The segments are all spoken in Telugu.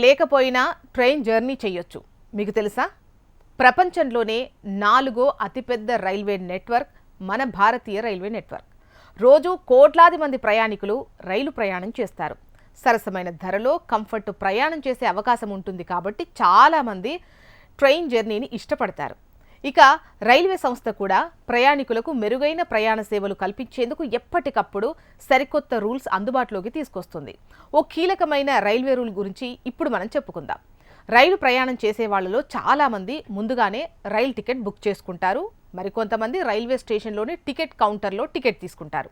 లేకపోయినా ట్రైన్ జర్నీ చేయొచ్చు. మీకు తెలుసా? ప్రపంచంలోనే 4వ అతిపెద్ద రైల్వే నెట్వర్క్ మన భారతీయ రైల్వే నెట్వర్క్. రోజు కోట్లాది మంది ప్రయాణికులు రైలు ప్రయాణం చేస్తారు. సరసమైన ధరలో కంఫర్ట్ ప్రయాణం చేసే అవకాశం ఉంటుంది కాబట్టి చాలామంది ట్రైన్ జర్నీని ఇష్టపడతారు. ఇక రైల్వే సంస్థ కూడా ప్రయాణికులకు మెరుగైన ప్రయాణ సేవలు కల్పించేందుకు ఎప్పటికప్పుడు సరికొత్త రూల్స్ అందుబాటులోకి తీసుకొస్తుంది. ఓ కీలకమైన రైల్వే రూల్ గురించి ఇప్పుడు మనం చెప్పుకుందాం. రైలు ప్రయాణం చేసే వాళ్ళలో చాలామంది ముందుగానే రైలు టికెట్ బుక్ చేసుకుంటారు. మరికొంతమంది రైల్వే స్టేషన్లోని టికెట్ కౌంటర్లో టికెట్ తీసుకుంటారు.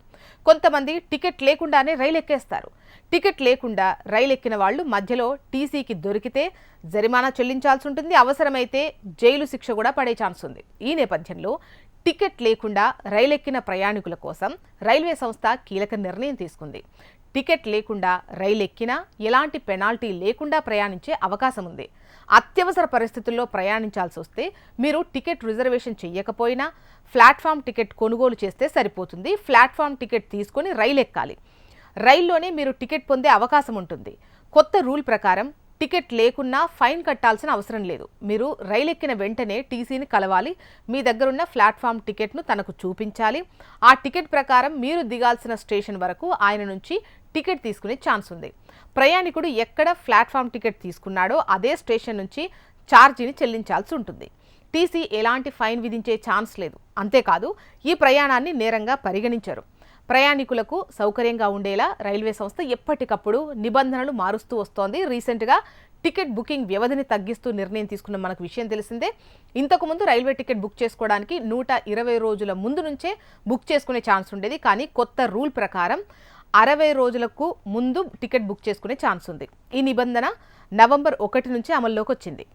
కొంతమంది టికెట్ లేకుండానే రైలు ఎక్కేస్తారు. టికెట్ లేకుండా రైలు ఎక్కిన వాళ్ళు మధ్యలో టీసీకి దొరికితే జరిమానా చెల్లించాల్సి ఉంటుంది. అవసరమైతే జైలు శిక్ష కూడా పడే ఛాన్స్ ఉంది. ఈ నేపథ్యంలో టికెట్ లేకుండా రైలు ఎక్కిన ప్రయాణికుల కోసం రైల్వే సంస్థ కీలక నిర్ణయం తీసుకుంది. టికెట్ లేకుండా రైలు ఎక్కినా ఎలాంటి పెనాల్టీ లేకుండా ప్రయాణించే అవకాశం ఉంది. అత్యవసర పరిస్థితుల్లో ప్రయాణించాల్సి వస్తే మీరు టికెట్ రిజర్వేషన్ చేయకపోయినా ప్లాట్ఫామ్ టికెట్ కొనుగోలు చేస్తే సరిపోతుంది. ప్లాట్ఫామ్ టికెట్ తీసుకొని రైలు ఎక్కాలి. రైల్లోనే మీరు టికెట్ పొందే అవకాశం ఉంటుంది. కొత్త రూల్ ప్రకారం టికెట్ లేకున్నా ఫైన్ కట్టాల్సిన అవసరం లేదు. మీరు రైలు ఎక్కిన వెంటనే టీసీని కలవాలి. మీ దగ్గరున్న ప్లాట్ఫామ్ టికెట్ను తనకు చూపించాలి. ఆ టికెట్ ప్రకారం మీరు దిగాల్సిన స్టేషన్ వరకు ఆయన నుంచి టికెట్ తీసుకునే ఛాన్స్ ఉంది. ప్రయాణికుడు ఎక్కడ ప్లాట్ఫామ్ టికెట్ తీసుకున్నాడో అదే స్టేషన్ నుంచి ఛార్జీని చెల్లించాల్సి ఉంటుంది. టీసీ ఎలాంటి ఫైన్ విధించే ఛాన్స్ లేదు. అంతేకాదు ఈ ప్రయాణాన్ని నేరంగా పరిగణించరు. ప్రయాణికులకు సౌకర్యంగా ఉండేలా రైల్వే సంస్థ ఎప్పటికప్పుడు నిబంధనలు మారుస్తూ వస్తోంది. రీసెంట్గా టికెట్ బుకింగ్ వ్యవధిని తగ్గిస్తూ నిర్ణయం తీసుకున్న మనకు విషయం తెలిసిందే. ఇంతకుముందు రైల్వే టికెట్ బుక్ చేసుకోవడానికి 120 రోజుల ముందు నుంచే బుక్ చేసుకునే ఛాన్స్ ఉండేది. కానీ కొత్త రూల్ ప్రకారం 60 రోజులకు ముందు టికెట్ బుక్ చేసుకునే ఛాన్స్ ఉంది. ఈ నిబంధన నవంబర్ 1 నుంచి అమల్లోకి వచ్చింది.